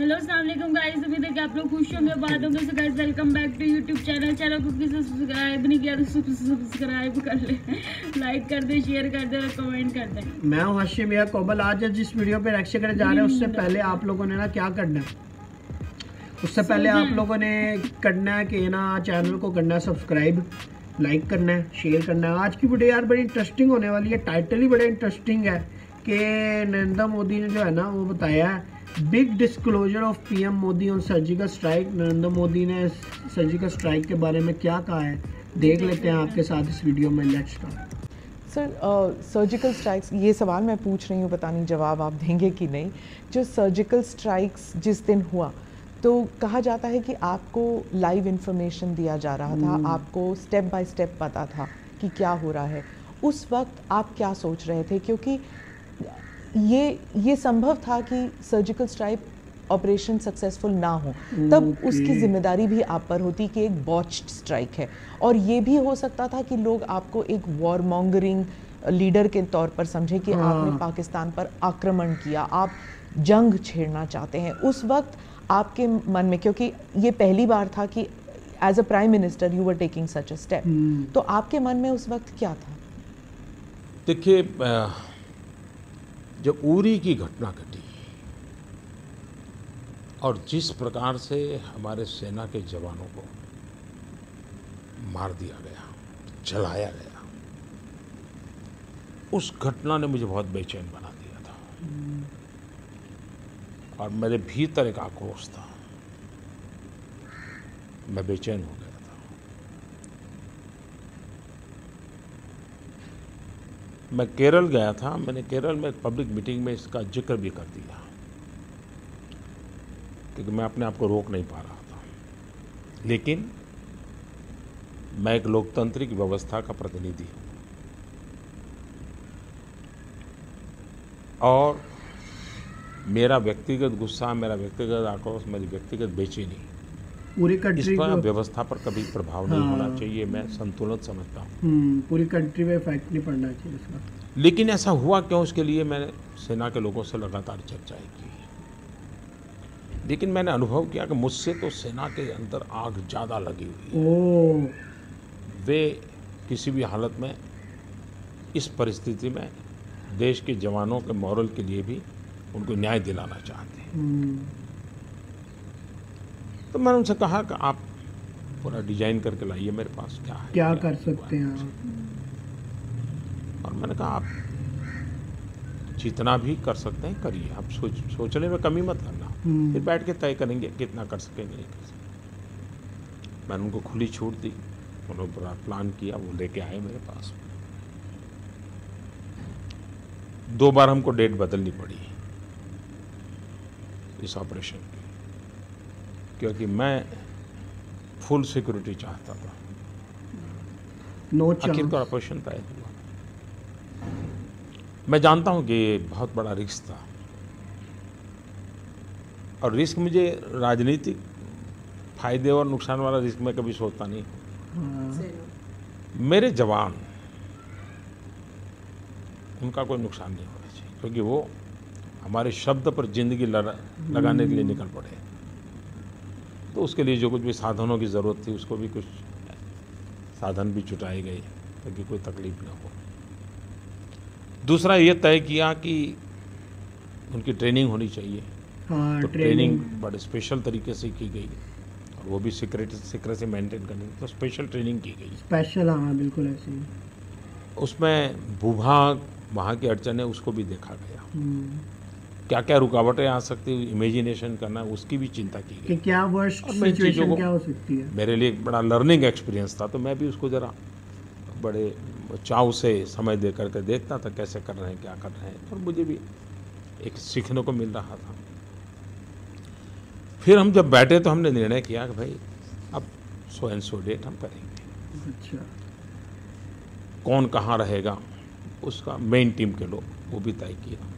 Hello अस्सलाम वालेकुम guys, उम्मीद है कि आप लोग खुश होंगे, बात होंगे। So guys welcome back to YouTube channel को किसी से सब्सक्राइब नहीं किया तो सब्सक्राइब कर ले, लाइक कर दे, शेयर कर दे और कमेंट कर दे। मैं हूं हाशिम या कोमल। आज जिस वीडियो पे रिएक्शन करने जा रहे हैं उससे पहले आप लोगों ने ना क्या करना है, उससे पहले आप लोगों ने करना है कि ना चैनल को करना है सब्सक्राइब, लाइक करना है, शेयर करना है। आज की वीडियो यार बड़ी इंटरेस्टिंग होने वाली है, टाइटल ही बड़ा इंटरेस्टिंग है कि नरेंद्र मोदी ने जो है ना वो बताया है big disclosure of PM Modi on surgical strike. Narendra Modi ने सर्जिकल स्ट्राइक के बारे में क्या कहा है, देख लेते हैं आपके साथ इस वीडियो में। Let's start. Sir, surgical strikes, ये सवाल मैं पूछ रही हूँ, पता नहीं जवाब आप देंगे कि नहीं। जो सर्जिकल स्ट्राइक्स जिस दिन हुआ तो कहा जाता है कि आपको लाइव इन्फॉर्मेशन दिया जा रहा था, आपको स्टेप बाय स्टेप पता था कि क्या हो रहा है। उस वक्त आप क्या सोच रहे थे, क्योंकि ये संभव था कि सर्जिकल स्ट्राइक ऑपरेशन सक्सेसफुल ना हो, तब उसकी जिम्मेदारी भी आप पर होती कि एक बॉच्ड स्ट्राइक है। और ये भी हो सकता था कि लोग आपको एक वॉर मॉन्गरिंग लीडर के तौर पर समझे कि आपने पाकिस्तान पर आक्रमण किया, आप जंग छेड़ना चाहते हैं। उस वक्त आपके मन में, क्योंकि ये पहली बार था कि as a prime minister you were taking such a step, तो आपके मन में उस वक्त क्या था? देखिए, जब उरी की घटना घटी और जिस प्रकार से हमारे सेना के जवानों को मार दिया गया, जलाया गया, उस घटना ने मुझे बहुत बेचैन बना दिया था और मेरे भीतर एक आक्रोश था, मैं बेचैन हो गया था। मैं केरल गया था, मैंने केरल में एक पब्लिक मीटिंग में इसका जिक्र भी कर दिया क्योंकि मैं अपने आप को रोक नहीं पा रहा था। लेकिन मैं एक लोकतांत्रिक व्यवस्था का प्रतिनिधि हूँ और मेरा व्यक्तिगत गुस्सा, मेरा व्यक्तिगत आक्रोश, मेरी व्यक्तिगत बेचैनी पूरी कंट्री पर व्यवस्था पर कभी प्रभाव नहीं होना चाहिए। मैं संतुलित समझता हूँ, पूरी कंट्री में इफेक्ट नहीं पड़ना चाहिए इसका। लेकिन ऐसा हुआ क्यों, उसके लिए मैंने सेना के लोगों से लगातार चर्चाएं की। लेकिन मैंने अनुभव किया कि मुझसे तो सेना के अंदर आग ज़्यादा लगी हुई है। वे किसी भी हालत में इस परिस्थिति में देश के जवानों के मॉरल के लिए भी उनको न्याय दिलाना चाहते हैं। तो मैंने उनसे कहा कि आप पूरा डिजाइन करके लाइए, मेरे पास क्या है, क्या कर सकते हैं आप। और मैंने कहा आप जितना भी कर सकते हैं करिए, आप सोचने में कमी मत करना, फिर बैठ के तय करेंगे कितना कर सकेंगे, नहीं कर सकेंगे। मैंने उनको खुली छूट दी, उन्होंने पूरा प्लान किया, वो लेके आए मेरे पास। 2 बार हमको डेट बदलनी पड़ी इस ऑपरेशन की, क्योंकि मैं फुल सिक्योरिटी चाहता था। आखिरकार ऑपरेशन तय हुआ। मैं जानता हूं कि ये बहुत बड़ा रिस्क था और रिस्क मुझे राजनीतिक फायदे और नुकसान वाला रिस्क मैं कभी सोचता नहीं हूं। मेरे जवान, उनका कोई नुकसान नहीं होना चाहिए क्योंकि वो हमारे शब्द पर जिंदगी लगाने के लिए निकल पड़े। तो उसके लिए जो कुछ भी साधनों की ज़रूरत थी उसको भी कुछ साधन भी जुटाए गए ताकि कोई तकलीफ ना हो। दूसरा ये तय किया कि उनकी ट्रेनिंग होनी चाहिए। तो ट्रेनिंग बड़े स्पेशल तरीके से की गई और वो भी सिक्रेसी मेंटेन करनी, तो स्पेशल ट्रेनिंग की गई। स्पेशल, हाँ बिल्कुल ऐसे ही। उसमें भूभाग, वहाँ की अड़चनें, उसको भी देखा गया। क्या क्या रुकावटें आ सकती है, इमेजिनेशन करना, उसकी भी चिंता की गई। क्या वर्स्ट सिचुएशन क्या हो सकती है। मेरे लिए एक बड़ा लर्निंग एक्सपीरियंस था, तो मैं भी उसको ज़रा बड़े चाव से समय दे करके देखता था कैसे कर रहे हैं, क्या कर रहे हैं, और मुझे भी एक सीखने को मिल रहा था। फिर हम जब बैठे तो हमने निर्णय किया कि भाई अब सो एंड सो डेट हम करेंगे। अच्छा, कौन कहाँ रहेगा उसका मेन टीम के लोग वो भी तय किया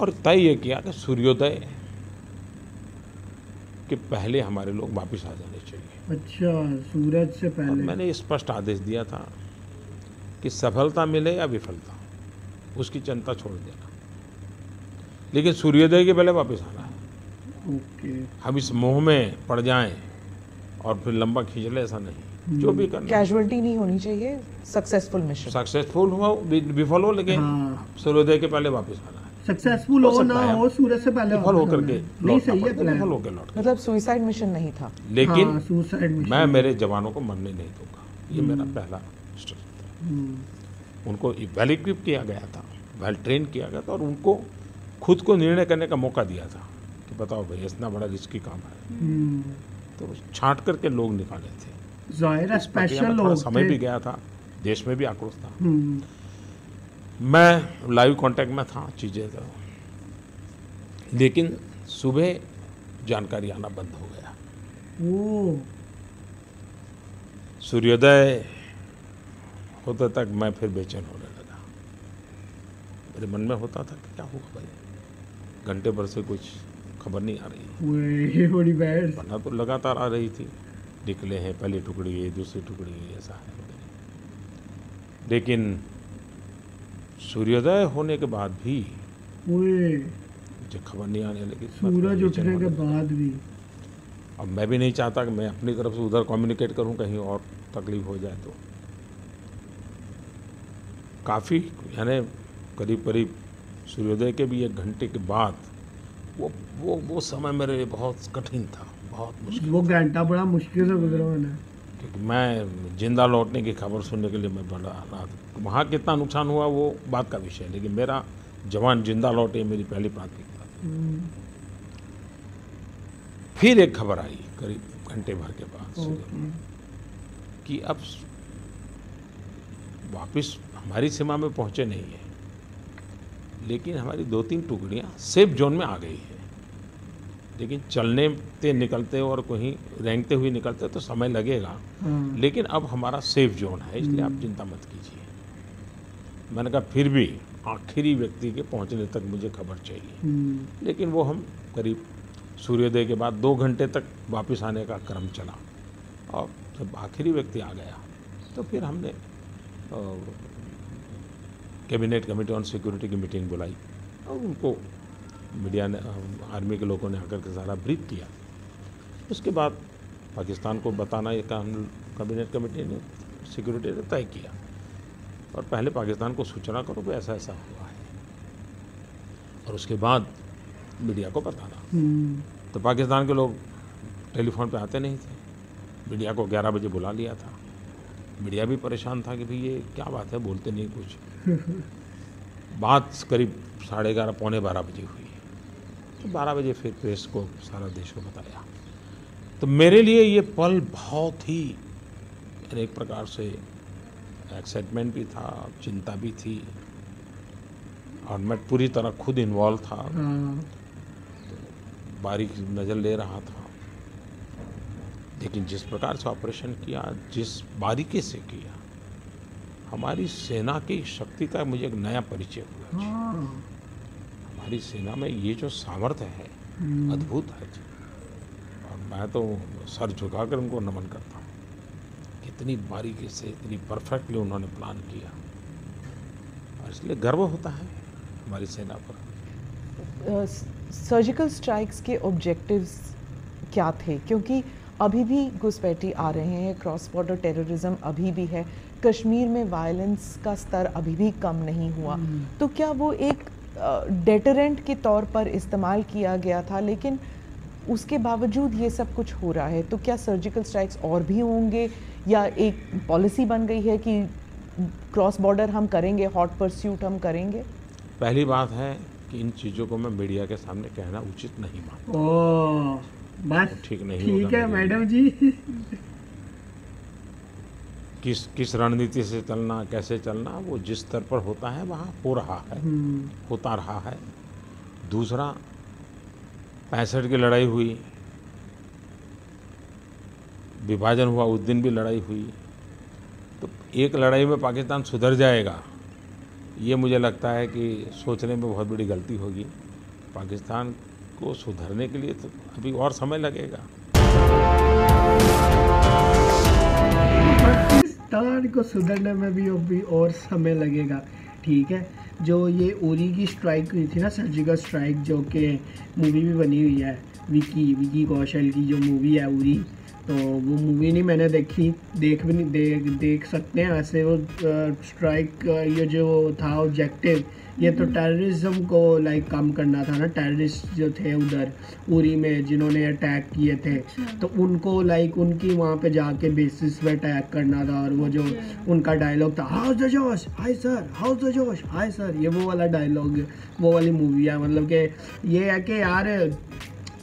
और तय ये किया कि सूर्योदय के पहले हमारे लोग वापस आ जाने चाहिए। अच्छा, सूरज से पहले। और मैंने स्पष्ट आदेश दिया था कि सफलता मिले या विफलता, उसकी चिंता छोड़ देना। लेकिन सूर्योदय के पहले वापस आना है। ओके। हम इस मोह में पड़ जाएं और फिर लंबा खींच ले, ऐसा नहीं। जो भी करना, कैजुअलिटी नहीं होनी चाहिए, सक्सेसफुल मिशन। सक्सेसफुल हुआ विफल हो, लेकिन सूर्योदय के पहले वापस आना है। सक्सेसफुल हो ना हो, सूरज से पहले विफल होकर के नहीं सही है प्लान। विफल होकर लौट, मतलब सुसाइड मिशन नहीं था, लेकिन सुसाइड मिशन। मैं मेरे जवानों को मरने नहीं दूंगा, ये मेरा पहला स्ट्रेटजी था। उनको वेल इक्विप किया गया था, वेल ट्रेन किया गया था, और उनको खुद को निर्णय करने का मौका दिया था कि बताओ भाई इतना बड़ा रिस्की काम है। तो छांट करके लोग निकाले थे। जाहिर है स्पेशल लोग समय भी गया था, देश में भी आक्रोश था। मैं लाइव कांटेक्ट में था, चीज़ें तो, लेकिन सुबह जानकारी आना बंद हो गया। सूर्योदय होते तक मैं फिर बेचैन होने लगा। मेरे मन में होता था कि क्या हुआ भाई, घंटे भर से कुछ खबर नहीं आ रही, वरना तो लगातार आ रही थी, निकले हैं पहली टुकड़ी ये, दूसरी टुकड़ी ये, ऐसा है। लेकिन सूर्योदय होने के बाद भी मुझे खबर नहीं आने लगी, सूरज उठने के बाद भी। अब मैं भी नहीं चाहता कि मैं अपनी तरफ से उधर कम्युनिकेट करूं, कहीं और तकलीफ हो जाए। तो काफ़ी, यानी करीब करीब सूर्योदय के भी 1 घंटे के बाद वो समय मेरे लिए बहुत कठिन था, बहुत मुश्किल। वो घंटा बड़ा मुश्किल से गुजरा मैंने, क्योंकि मैं जिंदा लौटने की खबर सुनने के लिए मैं बड़ा रात, वहाँ कितना नुकसान हुआ वो बात का विषय है, लेकिन मेरा जवान जिंदा लौटे मेरी पहली प्राथमिकता थी। फिर एक खबर आई करीब घंटे भर के बाद कि अब वापस हमारी सीमा में पहुंचे नहीं है, लेकिन हमारी 2-3 टुकड़ियां सेफ जोन में आ गई है। लेकिन चलने निकलते और कहीं रेंगते हुए निकलते तो समय लगेगा, लेकिन अब हमारा सेफ जोन है, इसलिए आप चिंता मत कीजिए। मैंने कहा फिर भी आखिरी व्यक्ति के पहुंचने तक मुझे खबर चाहिए। लेकिन वो हम करीब सूर्योदय के बाद 2 घंटे तक वापस आने का क्रम चला, और जब आखिरी व्यक्ति आ गया तो फिर हमने कैबिनेट कमेटी ऑन सिक्योरिटी की मीटिंग बुलाई, और उनको मीडिया ने, आर्मी के लोगों ने आकर के सारा ब्रीफ किया। उसके बाद पाकिस्तान को बताना ये काम कैबिनेट कमेटी ने, सिक्योरिटी ने तय किया, और पहले पाकिस्तान को सूचना करो कि ऐसा ऐसा हुआ है, और उसके बाद मीडिया को बताना। तो पाकिस्तान के लोग टेलीफोन पे आते नहीं थे, मीडिया को 11 बजे बुला लिया था। मीडिया भी परेशान था कि भाई ये क्या बात है, बोलते नहीं कुछ। बात करीब 11:30 पौने 12 बजे हुई, तो 12 बजे फिर प्रेस को, सारा देश को बताया। तो मेरे लिए ये पल बहुत ही, एक प्रकार से एक्साइटमेंट भी था, चिंता भी थी, और मैं पूरी तरह खुद इन्वॉल्व था। तो बारीक नज़र ले रहा था, लेकिन जिस प्रकार से ऑपरेशन किया, जिस बारीकी से किया, हमारी सेना की शक्ति का मुझे एक नया परिचय हुआ। हमारी सेना में ये जो सामर्थ्य है अद्भुत है जी, और मैं तो सर झुकाकर उनको नमन करता हूँ। कितनी बारीकी से, इतनी परफेक्टली उन्होंने प्लान किया, और इसलिए गर्व होता है हमारी सेना पर। सर्जिकल स्ट्राइक्स के ऑब्जेक्टिव्स क्या थे? क्योंकि अभी भी घुसपैठी आ रहे हैं, क्रॉस बॉर्डर टेररिज्म अभी भी है, कश्मीर में वायलेंस का स्तर अभी भी कम नहीं हुआ। तो क्या वो एक डेटरेंट के तौर पर इस्तेमाल किया गया था, लेकिन उसके बावजूद ये सब कुछ हो रहा है? तो क्या सर्जिकल स्ट्राइक्स और भी होंगे, या एक पॉलिसी बन गई है कि क्रॉस बॉर्डर हम करेंगे, हॉट परस्यूट हम करेंगे? पहली बात है कि इन चीज़ों को मैं मीडिया के सामने कहना उचित नहीं मानता। बात ठीक नहीं, ठीक है मैडम जी। किस रणनीति से चलना, कैसे चलना, वो जिस स्तर पर होता है वहाँ हो रहा है, होता रहा है। दूसरा, 65 की लड़ाई हुई, विभाजन हुआ, उस दिन भी लड़ाई हुई। तो एक लड़ाई में पाकिस्तान सुधर जाएगा, ये मुझे लगता है कि सोचने में बहुत बड़ी गलती होगी। पाकिस्तान को सुधरने के लिए तो अभी और समय लगेगा। पाकिस्तान को सुधरने में भी अभी और समय लगेगा, ठीक है। जो ये उरी की स्ट्राइक हुई थी ना, सर्जिकल स्ट्राइक, जो कि मूवी भी बनी हुई है, विकी कौशल की जो मूवी है उरी, तो वो मूवी नहीं मैंने देखी, देख सकते हैं ऐसे। वो स्ट्राइक ये जो था ऑब्जेक्टिव, ये तो टेररिज्म को लाइक कम करना था ना। टेररिस्ट जो थे उधर उरी में जिन्होंने अटैक किए थे, तो उनको लाइक उनकी वहाँ पे जाके बेसिस पे अटैक करना था। और वो जो उनका डायलॉग था, हाउस द जोश हाय सर, हाउस द जोश हाय सर, ये वो वाला डायलॉग, वो वाली मूवी है। मतलब कि ये है कि यार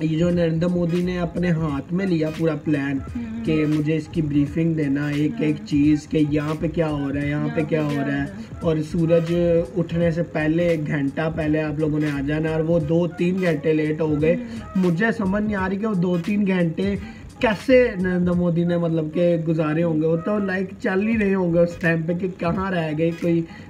ये जो नरेंद्र मोदी ने अपने हाथ में लिया पूरा प्लान कि मुझे इसकी ब्रीफिंग देना एक एक चीज़ कि यहाँ पे क्या हो रहा है, यहाँ पे क्या हो रहा है, और सूरज उठने से पहले 1 घंटा पहले आप लोगों ने आ जाना। और वो 2-3 घंटे लेट हो गए। मुझे समझ नहीं आ रही कि वो 2-3 घंटे कैसे नरेंद्र मोदी ने मतलब के गुजारे होंगे। वो तो लाइक चल ही रहे होंगे उस टाइम पे कि कहाँ रह गए,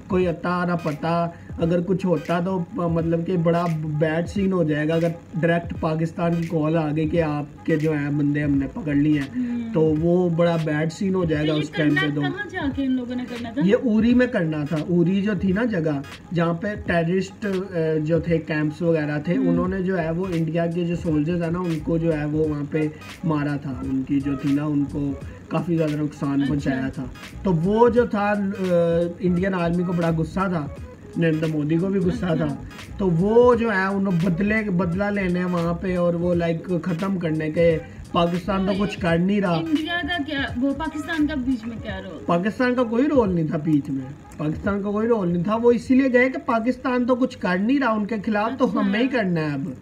कोई अता ना पता। अगर कुछ होता तो मतलब कि बड़ा बैड सीन हो जाएगा अगर डायरेक्ट पाकिस्तान की कॉल आ गई कि आपके जो है बंदे हमने पकड़ लिए हैं, तो वो बड़ा बैड सीन हो जाएगा उस टाइम पे। तो कहाँ जाके इन लोगों ने करना था? ये उरी में करना था। उरी जो थी ना जगह जहाँ पे टेररिस्ट जो थे कैंप्स वगैरह थे, उन्होंने जो है वो इंडिया के जो सोल्जर्स है ना उनको जो है वो वहाँ पे मारा था। उनकी जो थी ना उनको काफ़ी ज़्यादा नुकसान पहुँचाया था। तो वो जो था इंडियन आर्मी को बड़ा गुस्सा था, नरेंद्र मोदी को भी गुस्सा था। तो वो जो है उन्होंने बदला लेने वहाँ पे, और वो लाइक ख़त्म करने के। पाकिस्तान तो कुछ कर नहीं रहा। इंडिया का क्या, वो पाकिस्तान का बीच में क्या रोल? पाकिस्तान का कोई रोल नहीं था बीच में, पाकिस्तान का कोई रोल नहीं था। वो इसीलिए गए कि पाकिस्तान तो कुछ कर नहीं रहा उनके खिलाफ, तो हमें ही करना है अब।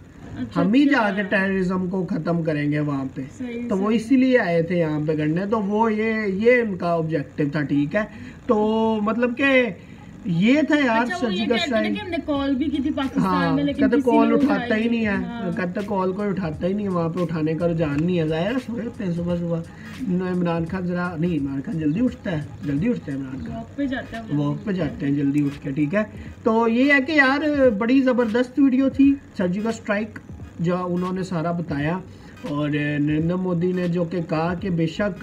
हम ही जाके टेररिज्म को ख़त्म करेंगे वहाँ पे। तो वो इसीलिए आए थे यहाँ पे करने। तो वो ये उनका ऑब्जेक्टिव था, ठीक है। तो मतलब कि ये था यार सर्जिकल स्ट्राइक। हमने कॉल भी की थी पाकिस्तान हाँ, में, लेकिन कहते कॉल उठाता ही नहीं है। हाँ। कहते कॉल कोई उठाता ही नहीं है, वहाँ पे उठाने का रुझान नहीं है। ज़ाहिर सोए होते हैं सुबह। इमरान खान जरा नहीं, इमरान खान जल्दी उठते हैं इमरान खान, वॉक पे जाते हैं, वॉक पे जाते हैं जल्दी उठ के, ठीक है। तो ये है कि यार बड़ी ज़बरदस्त वीडियो थी सर्जिकल स्ट्राइक जो उन्होंने सारा बताया। और नरेंद्र मोदी ने जो कि कहा कि बेशक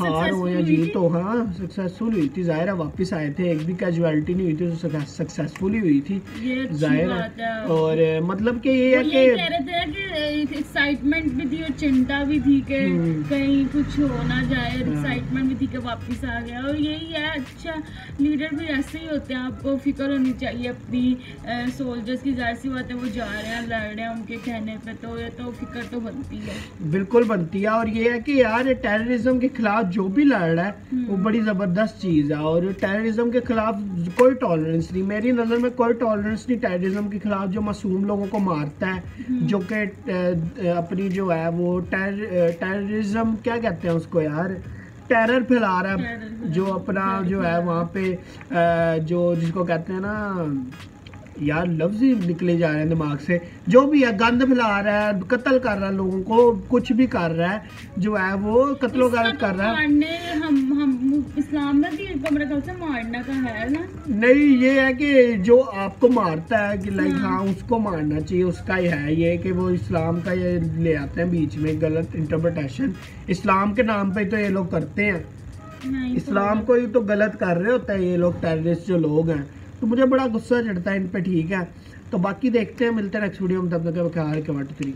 हार हो या जीत हो, हाँ सक्सेसफुल हुई थी। ज़ाहिर है वापस आए थे, एक भी कैजुअलिटी नहीं हुई थी, तो सक्सेसफुल ही हुई थी, ज़ाहिर है। और मतलब कि ये है कि कह रहे थे कि एक्साइटमेंट भी थी और चिंता भी थी कि कहीं कुछ हो ना जाए, एक्साइटमेंट भी थी कि वापस आ गया। और यही है, अच्छा लीडर भी ऐसे ही होते हैं। आपको फिक्र होनी चाहिए अपनी सोल्जर्स की। जाहिर सी बात है वो जा रहे हैं, लड़ रहे हैं उनके कहने पे, तो ये तो फिक्र तो बनती है, बिल्कुल बनती है। और ये है कि यार टेररिज्म के खिलाफ जो भी लड़ रहा है वो बड़ी ज़बरदस्त चीज़ है। और टेररिज्म के खिलाफ कोई टॉलरेंस नहीं, मेरी नज़र में कोई टॉलरेंस नहीं टेररिज्म के खिलाफ। जो मासूम लोगों को मारता है, जो कि अपनी जो है वो टेररिज्म क्या कहते हैं उसको यार, टेरर फैला रहा है, जो अपना जो है वहाँ पे जो जिसको कहते हैं ना यार, लफ्ज़ ही निकले जा रहे हैं दिमाग से, जो भी है गंद फैला रहा है, कत्ल कर रहा है लोगों को, कुछ भी कर रहा है, जो है वो कत्लो गारत कर रहा है। हम इस्लाम में भी मेरे ख्याल से मारना का है ना? नहीं, ये है कि जो आपको मारता है कि लाइक हाँ उसको मारना चाहिए, उसका ही है ये कि वो इस्लाम का ये ले आते हैं बीच में गलत इंटरप्रिटेशन। इस्लाम के नाम पे तो ये लोग करते हैं, इस्लाम को ही तो गलत कर रहे होते हैं ये लोग, टेररिस्ट जो लोग हैं। तो मुझे बड़ा गुस्सा चढ़ता है इन पे, ठीक है। तो बाकी देखते हैं, मिलते हैं नेक्स्ट वीडियो में, तब तक क्या 1 2 3